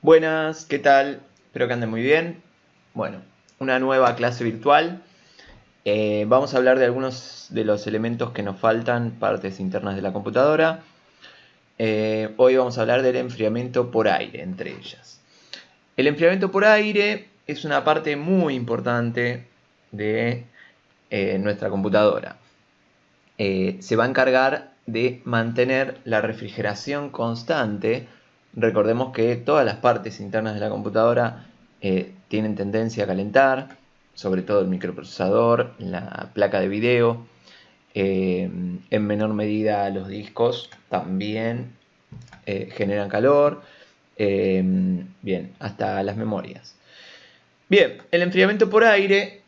Buenas, ¿qué tal? Espero que anden muy bien. Bueno, una nueva clase virtual. Vamos a hablar de algunos de los elementos que nos faltan, partes internas de la computadora. Hoy vamos a hablar del enfriamiento por aire, entre ellas. El enfriamiento por aire es una parte muy importante de nuestra computadora. Se va a encargar de mantener la refrigeración constante. Recordemos que todas las partes internas de la computadora tienen tendencia a calentar, sobre todo el microprocesador, la placa de video, en menor medida los discos también generan calor, bien, hasta las memorias. Bien, el enfriamiento por aire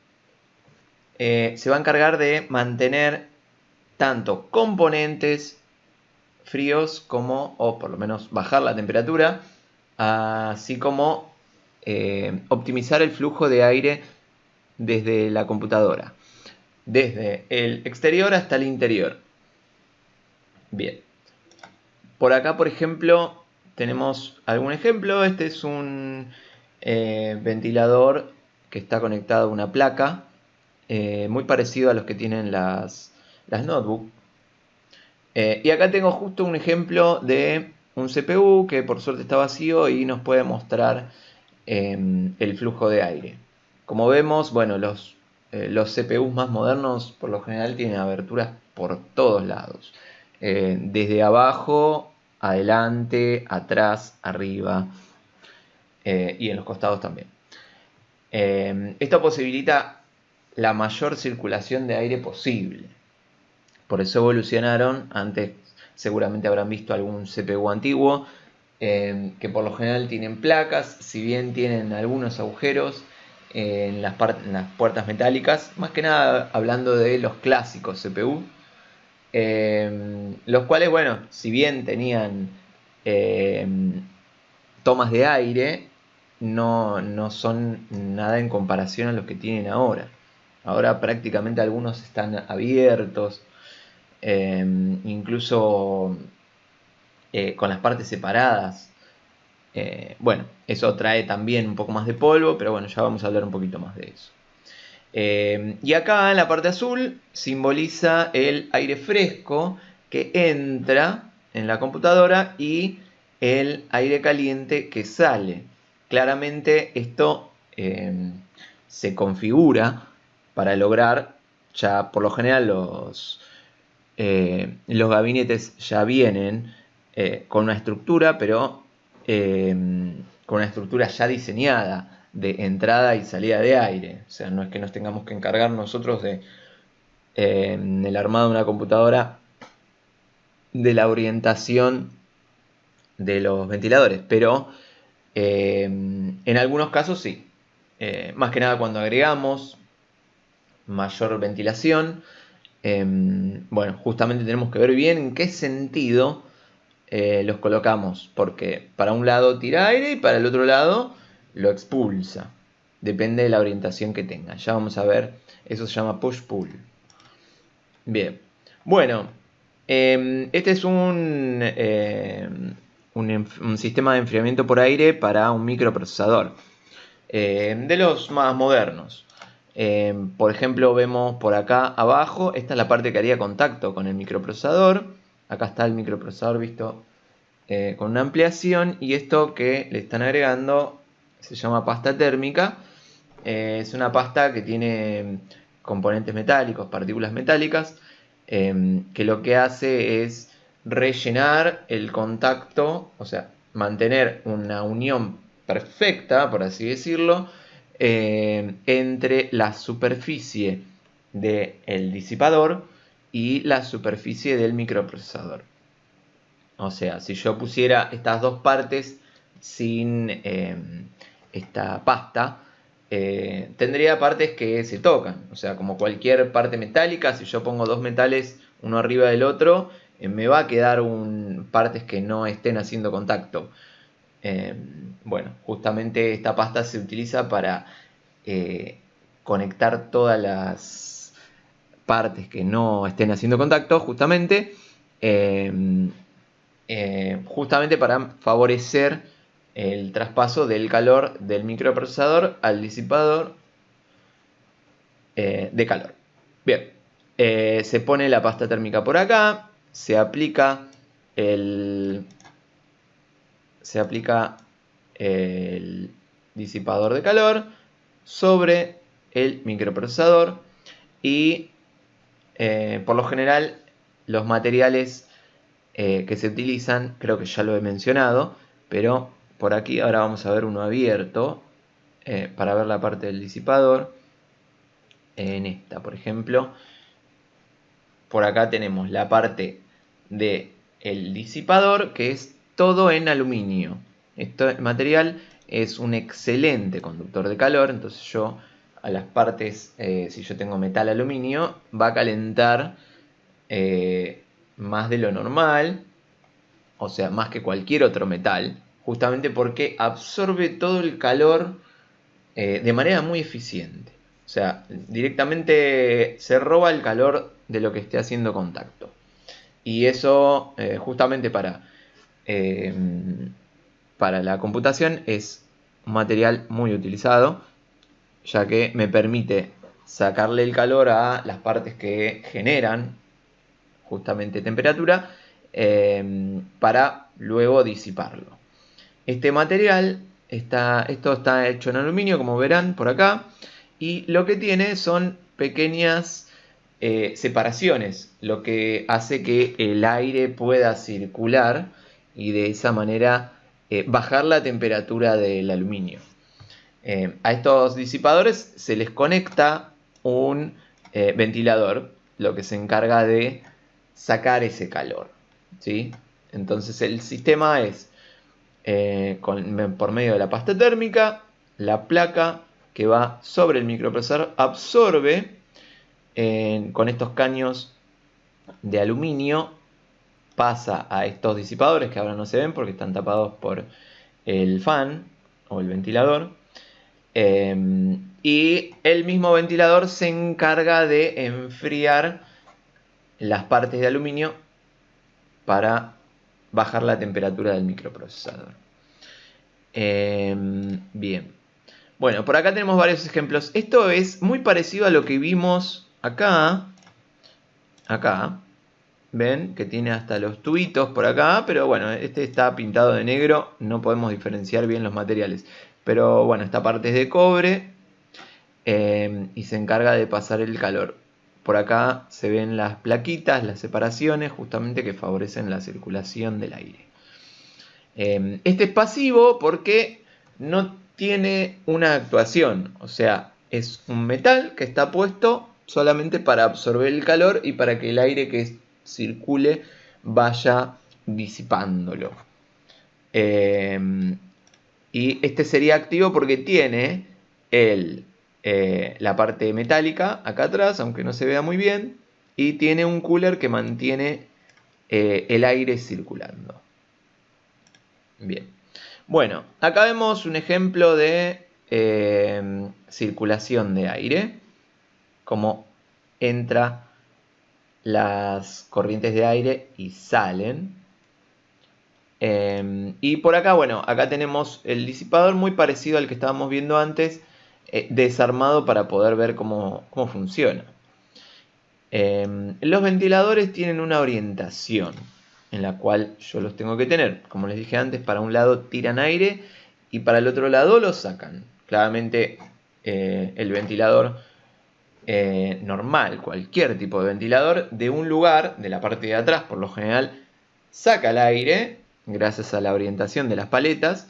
se va a encargar de mantener tanto componentes fríos como, o por lo menos bajar la temperatura, así como optimizar el flujo de aire desde la computadora, desde el exterior hasta el interior. Bien, por acá por ejemplo tenemos algún ejemplo. Este es un ventilador que está conectado a una placa, muy parecido a los que tienen las notebooks. Y acá tengo justo un ejemplo de un CPU que por suerte está vacío y nos puede mostrar el flujo de aire. Como vemos, bueno, los CPUs más modernos por lo general tienen aberturas por todos lados. Desde abajo, adelante, atrás, arriba y en los costados también. Esto posibilita la mayor circulación de aire posible. Por eso evolucionaron. Antes seguramente habrán visto algún CPU antiguo, que por lo general tienen placas, si bien tienen algunos agujeros en las puertas metálicas, más que nada hablando de los clásicos CPU, los cuales, bueno, si bien tenían tomas de aire, no son nada en comparación a los que tienen ahora. Ahora prácticamente algunos están abiertos, incluso con las partes separadas. Bueno, eso trae también un poco más de polvo, pero bueno, ya vamos a hablar un poquito más de eso. Y acá en la parte azul simboliza el aire fresco que entra en la computadora y el aire caliente que sale. Claramente esto se configura para lograr, ya por lo general los gabinetes ya vienen con una estructura, pero con una estructura ya diseñada de entrada y salida de aire. O sea, no es que nos tengamos que encargar nosotros de el armado de una computadora, de la orientación de los ventiladores, pero en algunos casos sí. Más que nada cuando agregamos mayor ventilación, bueno, justamente tenemos que ver bien en qué sentido los colocamos, porque para un lado tira aire y para el otro lado lo expulsa. Depende de la orientación que tenga. Ya vamos a ver, eso se llama push-pull. Bien, bueno, este es un sistema de enfriamiento por aire para un microprocesador, de los más modernos. Por ejemplo, vemos por acá abajo, esta es la parte que haría contacto con el microprocesador. Acá está el microprocesador visto con una ampliación, y esto que le están agregando se llama pasta térmica. Es una pasta que tiene componentes metálicos, partículas metálicas, que lo que hace es rellenar el contacto, o sea, mantener una unión perfecta, por así decirlo, entre la superficie del disipador y la superficie del microprocesador. O sea, si yo pusiera estas dos partes sin esta pasta, tendría partes que se tocan. O sea, como cualquier parte metálica, si yo pongo dos metales uno arriba del otro, me va a quedar partes que no estén haciendo contacto. Bueno, justamente esta pasta se utiliza para conectar todas las partes que no estén haciendo contacto, justamente para favorecer el traspaso del calor del microprocesador al disipador de calor. Bien, se pone la pasta térmica por acá, se aplica el disipador de calor sobre el microprocesador y por lo general los materiales que se utilizan, creo que ya lo he mencionado, pero por aquí ahora vamos a ver uno abierto para ver la parte del disipador. En esta, por ejemplo, por acá tenemos la parte del disipador, que es todo en aluminio. Este material es un excelente conductor de calor, entonces yo a las partes, si yo tengo metal aluminio, va a calentar más de lo normal, o sea, más que cualquier otro metal, justamente porque absorbe todo el calor de manera muy eficiente. O sea, directamente se roba el calor de lo que esté haciendo contacto. Y eso justamente para la computación es un material muy utilizado, ya que me permite sacarle el calor a las partes que generan justamente temperatura para luego disiparlo. Este material, esto está hecho en aluminio, como verán por acá, y lo que tiene son pequeñas separaciones, lo que hace que el aire pueda circular y de esa manera bajar la temperatura del aluminio. A estos disipadores se les conecta un ventilador, lo que se encarga de sacar ese calor, ¿sí? Entonces el sistema es por medio de la pasta térmica, la placa que va sobre el microprocesador absorbe con estos caños de aluminio, pasa a estos disipadores que ahora no se ven porque están tapados por el fan o el ventilador, y el mismo ventilador se encarga de enfriar las partes de aluminio para bajar la temperatura del microprocesador. Bien. Bueno, por acá tenemos varios ejemplos. Esto es muy parecido a lo que vimos acá. Acá. ¿Ven? Que tiene hasta los tubitos por acá. Pero bueno, este está pintado de negro. No podemos diferenciar bien los materiales. Pero bueno, esta parte es de cobre. Y se encarga de pasar el calor. Por acá se ven las plaquitas, las separaciones, justamente que favorecen la circulación del aire. Este es pasivo porque no tiene una actuación, o sea, es un metal que está puesto solamente para absorber el calor y para que el aire que circule vaya disipándolo. Y este sería activo porque tiene la parte metálica acá atrás, aunque no se vea muy bien, y tiene un cooler que mantiene el aire circulando. Bien. Bueno, acá vemos un ejemplo de circulación de aire, cómo entra las corrientes de aire y salen. Y por acá, bueno, acá tenemos el disipador muy parecido al que estábamos viendo antes, desarmado para poder ver cómo funciona. Los ventiladores tienen una orientación en la cual yo los tengo que tener. Como les dije antes, para un lado tiran aire y para el otro lado lo sacan. Claramente el ventilador normal, cualquier tipo de ventilador, de un lugar, de la parte de atrás por lo general, saca el aire gracias a la orientación de las paletas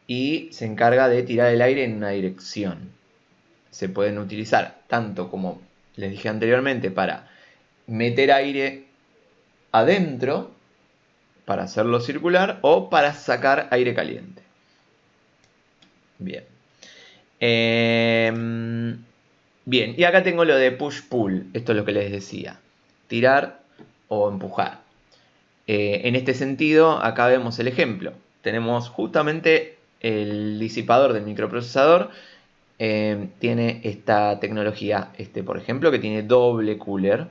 y se encarga de tirar el aire en una dirección. Se pueden utilizar tanto, como les dije anteriormente, para meter aire adentro para hacerlo circular o para sacar aire caliente. Bien. Bien, y acá tengo lo de push-pull. Esto es lo que les decía. Tirar o empujar. En este sentido, acá vemos el ejemplo. Tenemos justamente el disipador del microprocesador. Tiene esta tecnología, por ejemplo, que tiene doble cooler.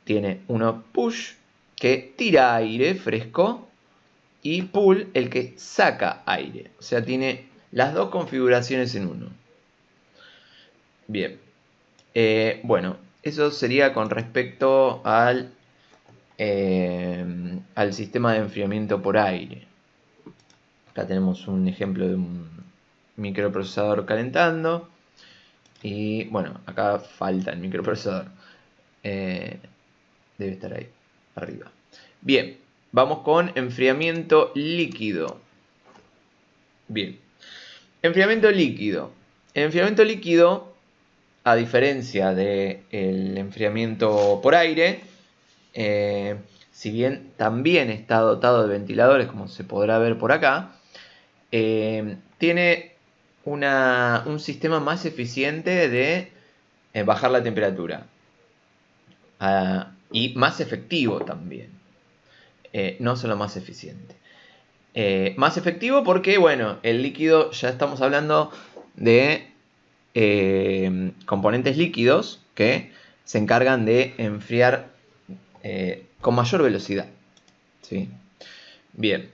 Tiene uno push que tira aire fresco y pool el que saca aire. O sea, tiene las dos configuraciones en uno. Bien. Bueno, eso sería con respecto al sistema de enfriamiento por aire. Acá tenemos un ejemplo de un microprocesador calentando. Y bueno, acá falta el microprocesador. Debe estar ahí, arriba. Bien, vamos con enfriamiento líquido. Bien, enfriamiento líquido. El enfriamiento líquido, a diferencia del enfriamiento por aire, si bien también está dotado de ventiladores, como se podrá ver por acá, tiene un sistema más eficiente de bajar la temperatura. Y más efectivo también. No solo más eficiente. Más efectivo porque, bueno, el líquido, ya estamos hablando de componentes líquidos que se encargan de enfriar con mayor velocidad. ¿Sí? Bien.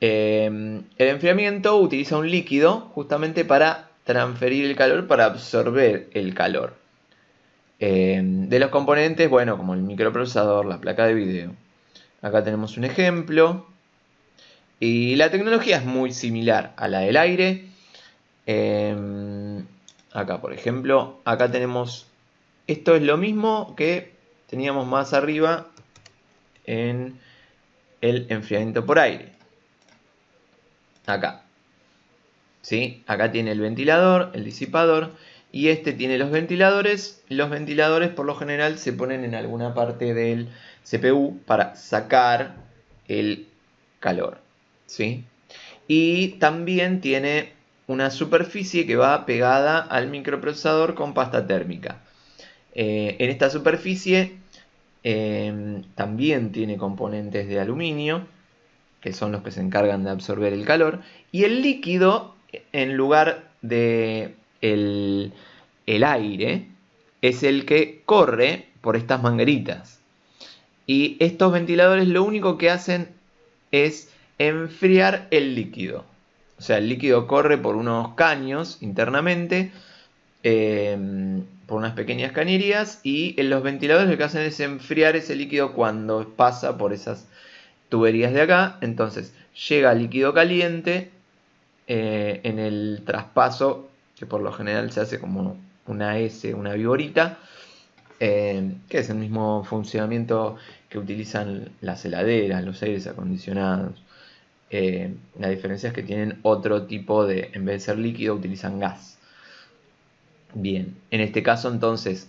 El enfriamiento utiliza un líquido justamente para transferir el calor, para absorber el calor. De los componentes, bueno, como el microprocesador, la placa de video. Acá tenemos un ejemplo. Y la tecnología es muy similar a la del aire. Acá, por ejemplo, acá tenemos... Esto es lo mismo que teníamos más arriba en el enfriamiento por aire. Acá. ¿Sí? Acá tiene el ventilador, el disipador. Y este tiene los ventiladores. Los ventiladores por lo general se ponen en alguna parte del CPU para sacar el calor. ¿Sí? Y también tiene una superficie que va pegada al microprocesador con pasta térmica. En esta superficie también tiene componentes de aluminio, que son los que se encargan de absorber el calor. Y el líquido, en lugar de el aire, es el que corre por estas mangueritas. Y estos ventiladores lo único que hacen es enfriar el líquido. O sea, el líquido corre por unos caños internamente, por unas pequeñas cañerías, y los ventiladores lo que hacen es enfriar ese líquido cuando pasa por esas tuberías de acá. Entonces llega líquido caliente en el traspaso, que por lo general se hace como una S, una viborita, que es el mismo funcionamiento que utilizan las heladeras, los aires acondicionados. La diferencia es que tienen otro tipo de, en vez de ser líquido, utilizan gas. Bien, en este caso entonces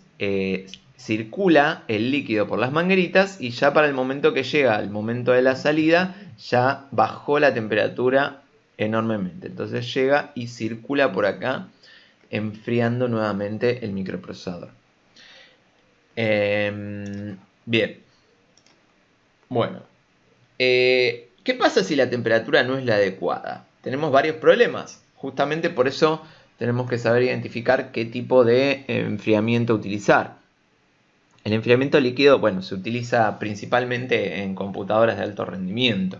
circula el líquido por las mangueritas y ya para el momento que llega al momento de la salida ya bajó la temperatura enormemente. Entonces llega y circula por acá enfriando nuevamente el microprocesador. Bien. Bueno. ¿Qué pasa si la temperatura no es la adecuada? Tenemos varios problemas. Justamente por eso tenemos que saber identificar qué tipo de enfriamiento utilizar. El enfriamiento líquido, bueno, se utiliza principalmente en computadoras de alto rendimiento.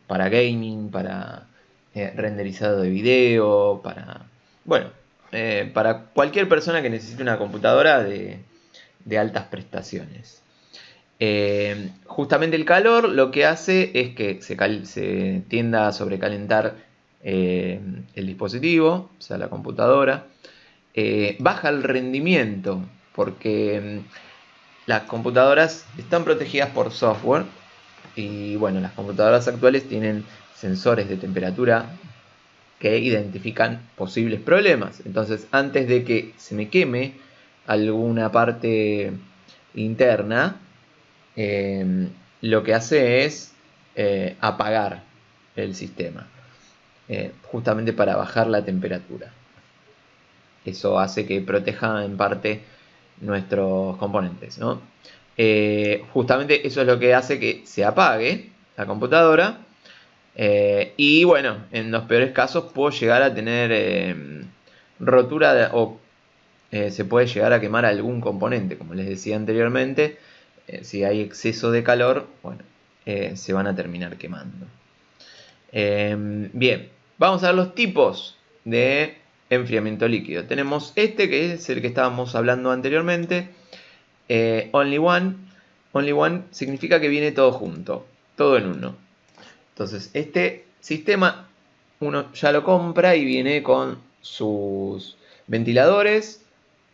Para gaming, para renderizado de video, para cualquier persona que necesite una computadora de altas prestaciones. Justamente el calor lo que hace es que se tienda a sobrecalentar el dispositivo, o sea, la computadora. Baja el rendimiento porque las computadoras están protegidas por software. Y bueno, las computadoras actuales tienen sensores de temperatura que identifican posibles problemas. Entonces, antes de que se me queme alguna parte interna, lo que hace es apagar el sistema, justamente para bajar la temperatura. Eso hace que proteja en parte nuestros componentes, ¿no? Justamente eso es lo que hace que se apague la computadora. Y bueno, en los peores casos puedo llegar a tener rotura o se puede llegar a quemar algún componente, como les decía anteriormente. Si hay exceso de calor, bueno, se van a terminar quemando. Bien, vamos a ver los tipos de enfriamiento líquido. Tenemos este, que es el que estábamos hablando anteriormente, Only One. Only One significa que viene todo junto, todo en uno. Entonces, este sistema uno ya lo compra y viene con sus ventiladores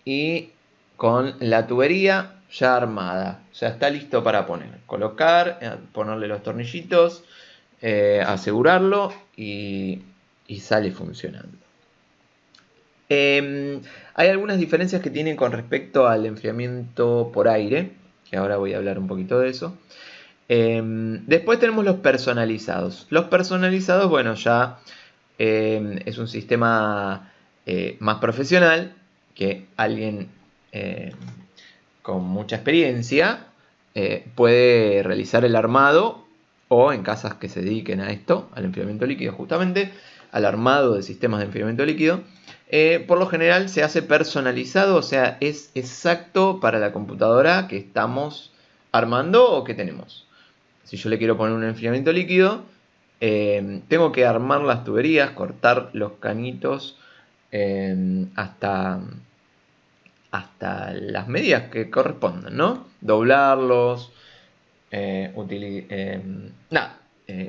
y con la tubería ya armada. Ya está listo para poner, colocar, ponerle los tornillitos, asegurarlo y sale funcionando. Hay algunas diferencias que tienen con respecto al enfriamiento por aire, que ahora voy a hablar un poquito de eso. Después tenemos los personalizados. Los personalizados, bueno, ya es un sistema más profesional, que alguien con mucha experiencia puede realizar el armado, o en casas que se dediquen a esto, al enfriamiento líquido justamente, al armado de sistemas de enfriamiento líquido. Por lo general se hace personalizado, o sea, es exacto para la computadora que estamos armando o que tenemos. Si yo le quiero poner un enfriamiento líquido, tengo que armar las tuberías, cortar los cañitos hasta las medidas que correspondan, ¿no? Doblarlos,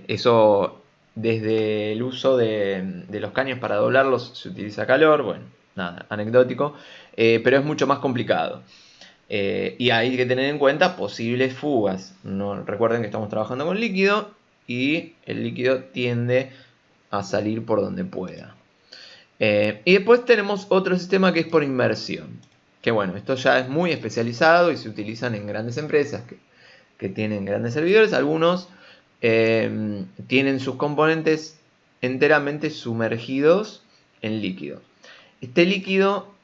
eso desde el uso de los caños para doblarlos se utiliza calor, bueno, nada, anecdótico, pero es mucho más complicado. Y hay que tener en cuenta posibles fugas. No, recuerden que estamos trabajando con líquido y el líquido tiende a salir por donde pueda. Y después tenemos otro sistema que es por inmersión. Que bueno, esto ya es muy especializado y se utilizan en grandes empresas que tienen grandes servidores. Algunos tienen sus componentes enteramente sumergidos en líquido. Este líquido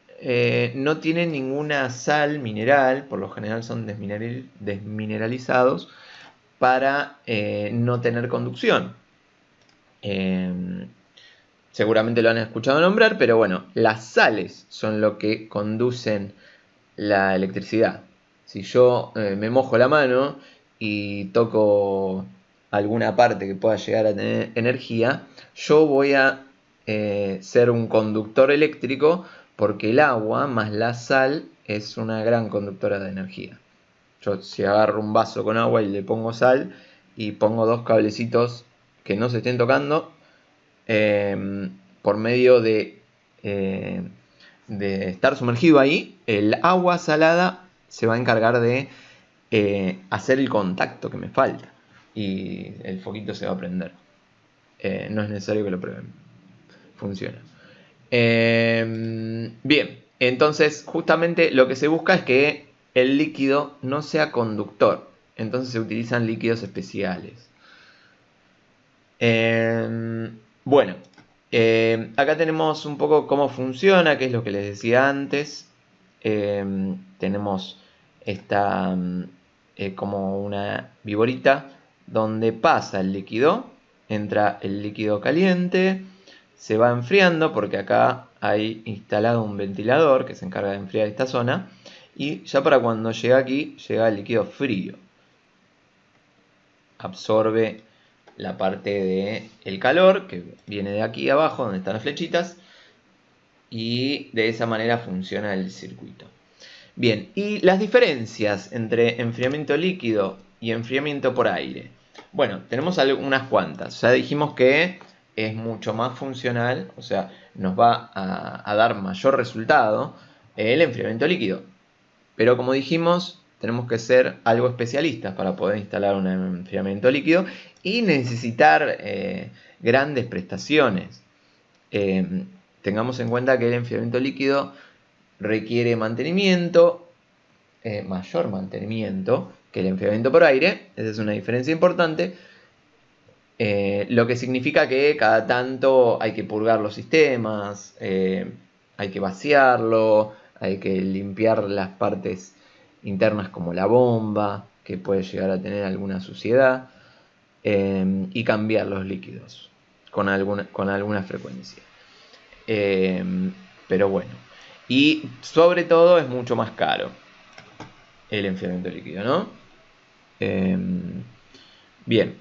no tiene ninguna sal mineral, por lo general son desmineralizados para no tener conducción. Seguramente lo han escuchado nombrar, pero bueno, las sales son lo que conducen la electricidad. Si yo me mojo la mano y toco alguna parte que pueda llegar a tener energía, yo voy a ser un conductor eléctrico, porque el agua más la sal es una gran conductora de energía. Yo si agarro un vaso con agua y le pongo sal y pongo dos cablecitos que no se estén tocando, por medio de estar sumergido ahí, el agua salada se va a encargar de hacer el contacto que me falta y el foquito se va a prender. No es necesario que lo prueben, funciona. Bien, entonces justamente lo que se busca es que el líquido no sea conductor, entonces se utilizan líquidos especiales. Bueno, acá tenemos un poco cómo funciona, que es lo que les decía antes. Tenemos esta como una viborita donde pasa el líquido, entra el líquido caliente, se va enfriando porque acá hay instalado un ventilador que se encarga de enfriar esta zona, y ya para cuando llega aquí llega el líquido frío, absorbe la parte del calor que viene de aquí abajo donde están las flechitas, y de esa manera funciona el circuito. Bien, y las diferencias entre enfriamiento líquido y enfriamiento por aire. Bueno, tenemos unas cuantas. Ya dijimos que es mucho más funcional, o sea, nos va a dar mayor resultado el enfriamiento líquido. Pero como dijimos, tenemos que ser algo especialistas para poder instalar un enfriamiento líquido y necesitar grandes prestaciones. Tengamos en cuenta que el enfriamiento líquido requiere mantenimiento, mayor mantenimiento que el enfriamiento por aire. Esa es una diferencia importante. Lo que significa que cada tanto hay que purgar los sistemas, hay que vaciarlo, hay que limpiar las partes internas como la bomba, que puede llegar a tener alguna suciedad, y cambiar los líquidos con alguna frecuencia. Pero bueno, y sobre todo es mucho más caro el enfriamiento líquido, ¿no? Bien.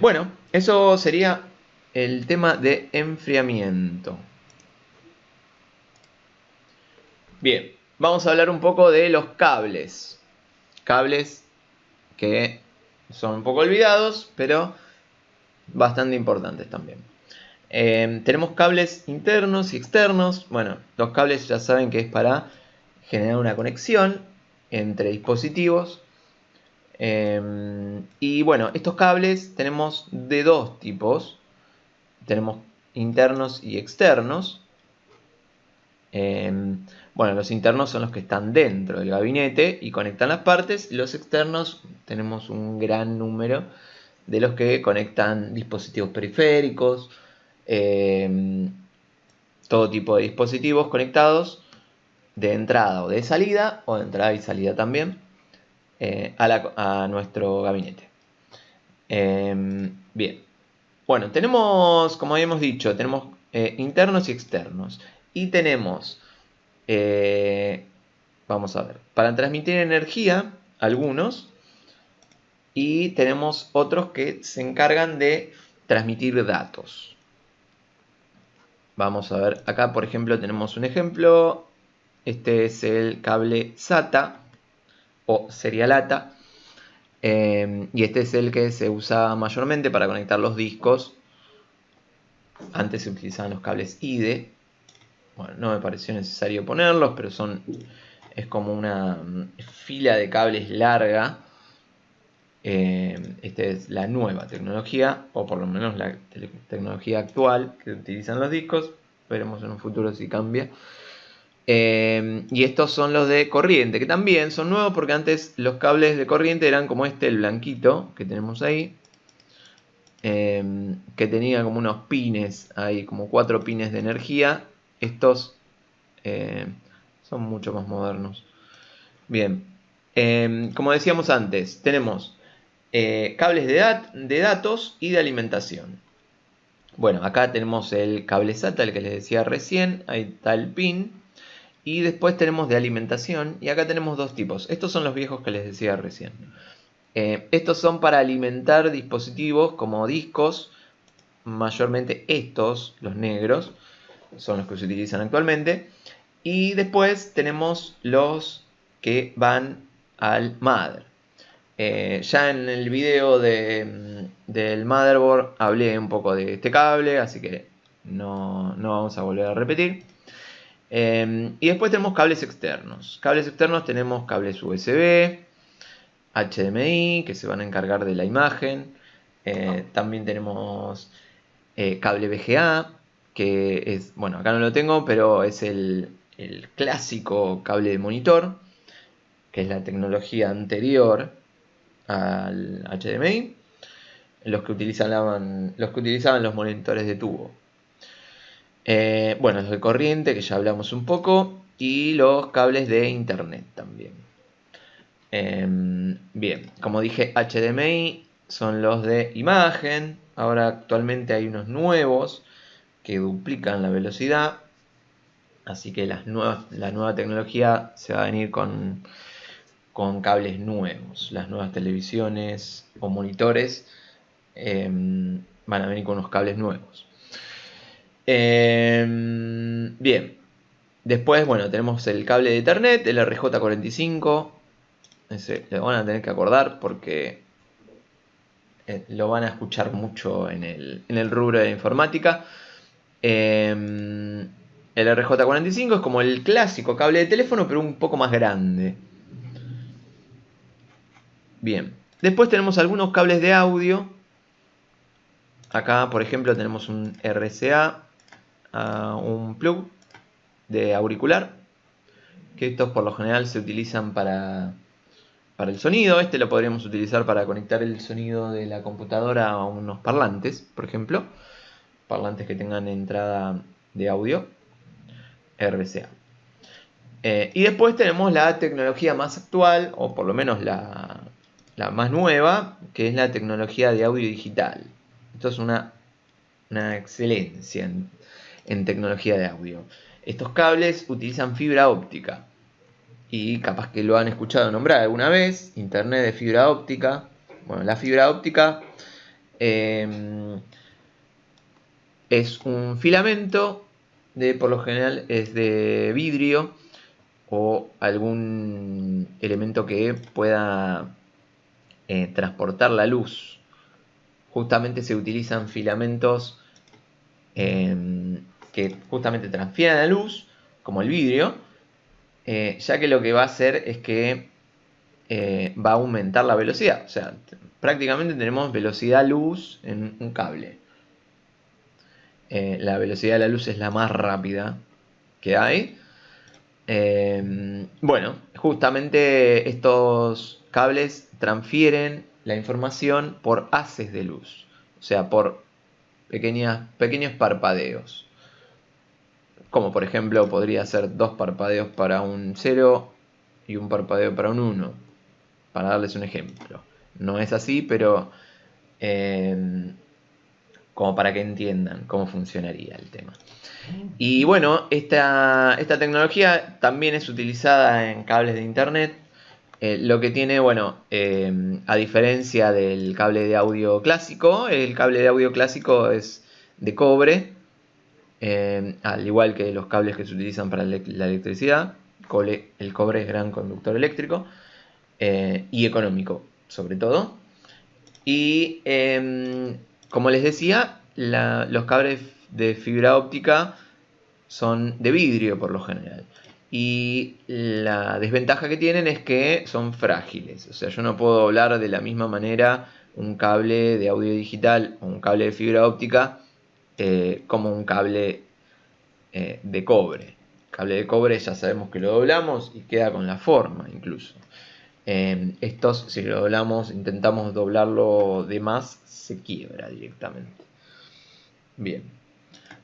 Bueno, eso sería el tema de enfriamiento. Bien, vamos a hablar un poco de los cables. Cables que son un poco olvidados, pero bastante importantes también. Tenemos cables internos y externos. Bueno, los cables ya saben que es para generar una conexión entre dispositivos. Y bueno, estos cables tenemos de dos tipos. Tenemos internos y externos. Bueno, los internos son los que están dentro del gabinete y conectan las partes. Los externos tenemos un gran número de los que conectan dispositivos periféricos, todo tipo de dispositivos conectados de entrada o de salida, o de entrada y salida también, a nuestro gabinete. Bien, bueno, tenemos, como habíamos dicho, tenemos internos y externos. Y tenemos, vamos a ver, para transmitir energía, algunos. Y tenemos otros que se encargan de transmitir datos. Vamos a ver, acá por ejemplo tenemos un ejemplo. Este es el cable SATA o serialata. Y este es el que se usa mayormente para conectar los discos. Antes se utilizaban los cables IDE. Bueno, no me pareció necesario ponerlos, pero es como una fila de cables larga. Esta es la nueva tecnología, o por lo menos la tecnología actual que utilizan los discos. Veremos en un futuro si cambia. Y estos son los de corriente, que también son nuevos porque antes los cables de corriente eran como este, el blanquito que tenemos ahí, que tenía como unos pines ahí, como 4 pines de energía. Estos son mucho más modernos. Bien, como decíamos antes, tenemos cables de datos y de alimentación. Bueno, acá tenemos el cable SATA, el que les decía recién, ahí está el pin. Y después tenemos de alimentación, y acá tenemos dos tipos. Estos son los viejos que les decía recién. Estos son para alimentar dispositivos como discos, mayormente estos, los negros, son los que se utilizan actualmente. Y después tenemos los que van al mother. Ya en el video del motherboard hablé un poco de este cable, así que no vamos a volver a repetir. Y después tenemos cables externos. Cables externos tenemos cables USB, HDMI, que se van a encargar de la imagen. También tenemos cable VGA, que es, bueno, acá no lo tengo, pero es el clásico cable de monitor, que es la tecnología anterior al HDMI, los que utilizaban los monitores de tubo. Bueno, los de corriente, que ya hablamos un poco, y los cables de internet también. Bien, como dije, HDMI son los de imagen. Ahora actualmente hay unos nuevos que duplican la velocidad. Así que la nueva tecnología se va a venir con cables nuevos. Las nuevas televisiones o monitores van a venir con unos cables nuevos. Bien, después, bueno, tenemos el cable de Ethernet, el RJ45. Ese lo van a tener que acordar porque lo van a escuchar mucho en el rubro de la informática. El RJ45 es como el clásico cable de teléfono, pero un poco más grande. Bien, después tenemos algunos cables de audio. Acá, por ejemplo, tenemos un RCA, un plug de auricular, que estos por lo general se utilizan para el sonido. Este lo podríamos utilizar para conectar el sonido de la computadora a unos parlantes, por ejemplo, parlantes que tengan entrada de audio, RCA. Y después tenemos la tecnología más actual, o por lo menos la más nueva, que es la tecnología de audio digital. Esto es una excelencia en tecnología de audio. Estos cables utilizan fibra óptica. Y capaz que lo han escuchado nombrar alguna vez, internet de fibra óptica. Bueno, la fibra óptica es un filamento, por lo general es de vidrio o algún elemento que pueda transportar la luz. Justamente se utilizan filamentos que justamente transfieren la luz, como el vidrio, ya que lo que va a hacer es que va a aumentar la velocidad. O sea, prácticamente tenemos velocidad luz en un cable. La velocidad de la luz es la más rápida que hay. Bueno, justamente estos cables transfieren la información por haces de luz, o sea, por pequeños parpadeos. Como por ejemplo podría ser 2 parpadeos para un 0 y un parpadeo para un 1, para darles un ejemplo. No es así, pero como para que entiendan cómo funcionaría el tema. Y bueno, esta tecnología también es utilizada en cables de internet. Lo que tiene, bueno, a diferencia del cable de audio clásico, el cable de audio clásico es de cobre, al igual que los cables que se utilizan para la electricidad. El cobre es gran conductor eléctrico y económico, sobre todo. Y como les decía, los cables de fibra óptica son de vidrio por lo general. Y la desventaja que tienen es que son frágiles. O sea, yo no puedo doblar de la misma manera un cable de audio digital o un cable de fibra óptica como un cable de cobre. El cable de cobre ya sabemos que lo doblamos y queda con la forma incluso. Estos, si lo doblamos, intentamos doblarlo de más, se quiebra directamente. Bien.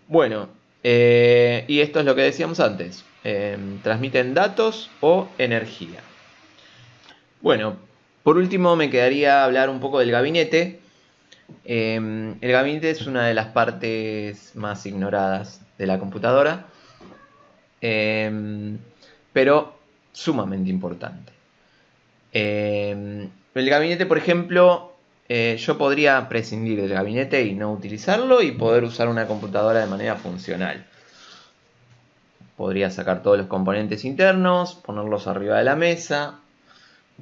Bueno, y esto es lo que decíamos antes. Transmiten datos o energía. Bueno, por último me quedaría hablar un poco del gabinete. El gabinete es una de las partes más ignoradas de la computadora, pero sumamente importante. El gabinete, por ejemplo, yo podría prescindir del gabinete y no utilizarlo y poder usar una computadora de manera funcional. Podría sacar todos los componentes internos, ponerlos arriba de la mesa,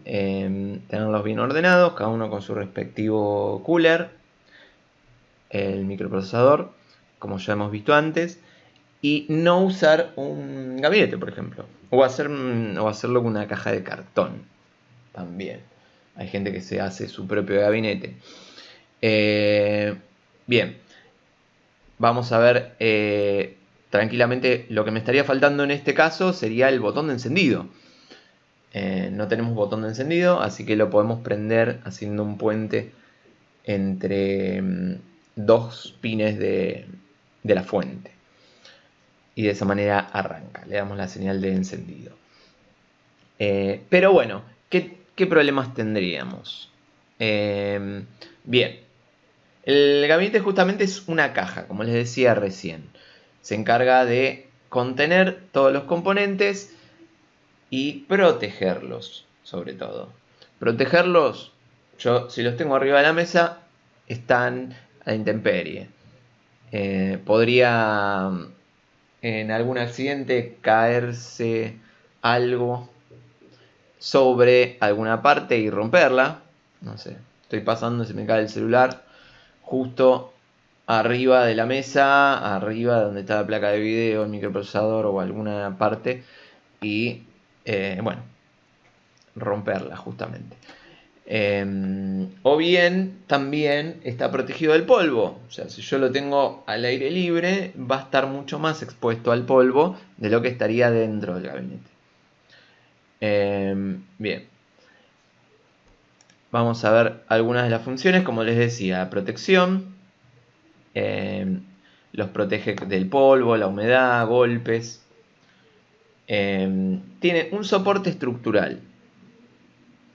tenerlos bien ordenados, cada uno con su respectivo cooler, el microprocesador, como ya hemos visto antes, y no usar un gabinete, por ejemplo, o hacerlo con una caja de cartón también. Hay gente que se hace su propio gabinete. Bien, vamos a ver tranquilamente. Lo que me estaría faltando en este caso sería el botón de encendido. No tenemos botón de encendido, así que lo podemos prender haciendo un puente entre dos pines de la fuente. Y de esa manera arranca, le damos la señal de encendido. Pero bueno, ¿qué problemas tendríamos? Bien, el gabinete justamente es una caja, como les decía recién. Se encarga de contener todos los componentes y protegerlos, sobre todo. Protegerlos, yo si los tengo arriba de la mesa, están a la intemperie. Podría en algún accidente caerse algo sobre alguna parte y romperla. No sé, estoy pasando y se me cae el celular justo arriba de la mesa, arriba donde está la placa de video, el microprocesador o alguna parte, y bueno, romperla justamente. O bien también está protegido del polvo. O sea, si yo lo tengo al aire libre, va a estar mucho más expuesto al polvo de lo que estaría dentro del gabinete. Bien. Vamos a ver algunas de las funciones. Como les decía, protección. Los protege del polvo, la humedad, golpes. Tiene un soporte estructural,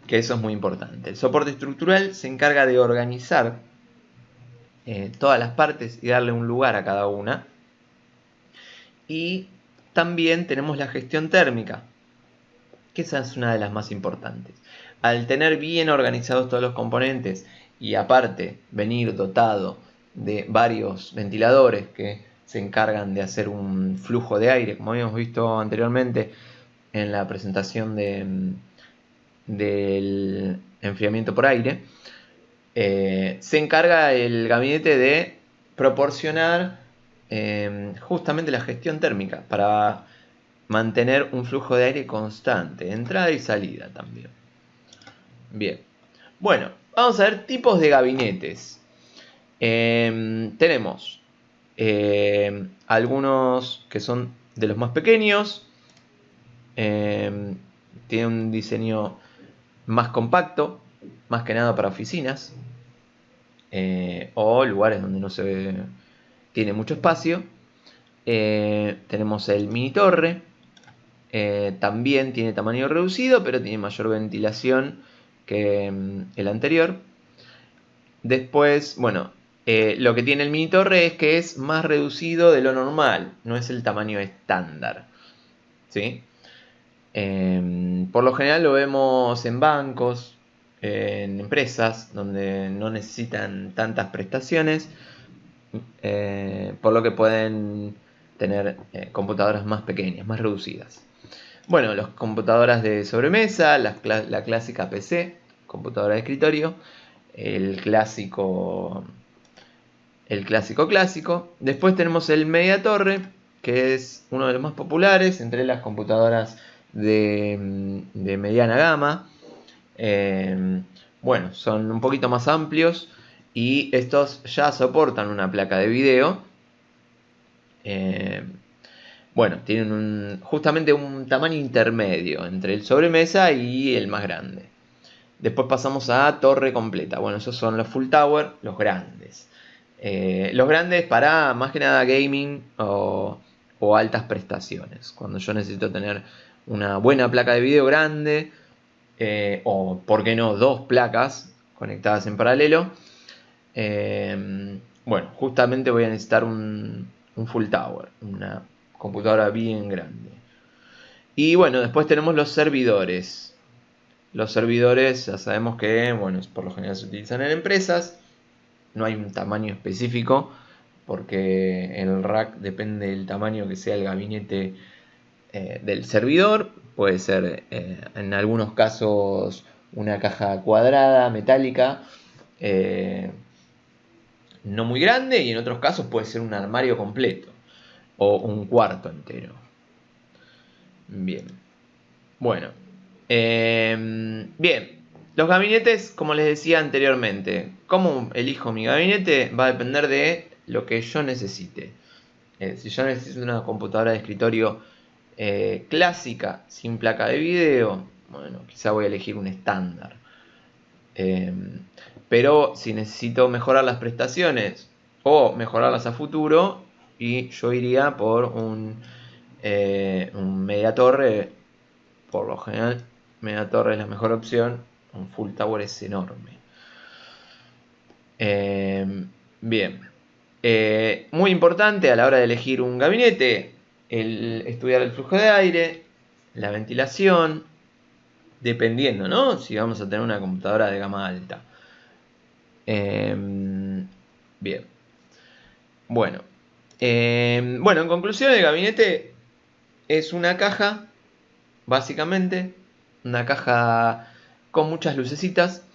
que eso es muy importante. El soporte estructural se encarga de organizar todas las partes y darle un lugar a cada una. Y también tenemos la gestión térmica, que esa es una de las más importantes. al tener bien organizados todos los componentes y aparte venir dotado de varios ventiladores que se encargan de hacer un flujo de aire, como habíamos visto anteriormente en la presentación del enfriamiento por aire, se encarga el gabinete de proporcionar justamente la gestión térmica para mantener un flujo de aire constante, entrada y salida también. Bien, bueno, vamos a ver tipos de gabinetes. Tenemos algunos que son de los más pequeños, tiene un diseño más compacto, más que nada para oficinas o lugares donde no se tiene mucho espacio. Tenemos el mini torre, también tiene tamaño reducido, pero tiene mayor ventilación que el anterior. Después, bueno, lo que tiene el mini torre es que es más reducido de lo normal, no es el tamaño estándar, ¿sí? Por lo general lo vemos en bancos, en empresas donde no necesitan tantas prestaciones, por lo que pueden tener computadoras más pequeñas, más reducidas. Bueno, las computadoras de sobremesa, la clásica PC, computadora de escritorio, el clásico. Después tenemos el media torre, que es uno de los más populares entre las computadoras de mediana gama. Bueno, son un poquito más amplios y estos ya soportan una placa de video. Bueno, tienen justamente un tamaño intermedio entre el sobremesa y el más grande. Después pasamos a torre completa. Bueno, esos son los full tower, los grandes. Los grandes para más que nada gaming o altas prestaciones. Cuando yo necesito tener una buena placa de video grande, o por qué no, dos placas conectadas en paralelo. Bueno, justamente voy a necesitar un full tower, una computadora bien grande. Y bueno, después tenemos los servidores. Los servidores ya sabemos que, bueno, por lo general se utilizan en empresas. No hay un tamaño específico porque el rack depende del tamaño que sea el gabinete del servidor. Puede ser en algunos casos una caja cuadrada, metálica, no muy grande, y en otros casos puede ser un armario completo o un cuarto entero. Bien. Bueno. Bien. Los gabinetes, como les decía anteriormente, cómo elijo mi gabinete va a depender de lo que yo necesite. Si yo necesito una computadora de escritorio clásica, sin placa de video, bueno, quizá voy a elegir un estándar. Pero si necesito mejorar las prestaciones o mejorarlas a futuro, y yo iría por un media torre. Por lo general, media torre es la mejor opción. Un full tower es enorme. Bien. Muy importante a la hora de elegir un gabinete, estudiar el flujo de aire, la ventilación, dependiendo, ¿no? Si vamos a tener una computadora de gama alta. Bien. Bueno. Bueno, en conclusión, el gabinete es una caja, básicamente, una caja con muchas lucecitas,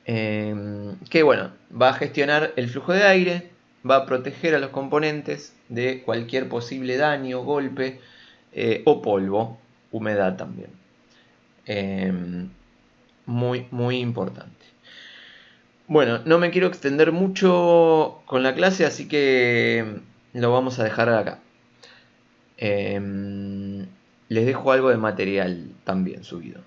que bueno, va a gestionar el flujo de aire, va a proteger a los componentes de cualquier posible daño, golpe o polvo, humedad también. Muy, muy importante. Bueno, no me quiero extender mucho con la clase, así que lo vamos a dejar acá. Les dejo algo de material también subido.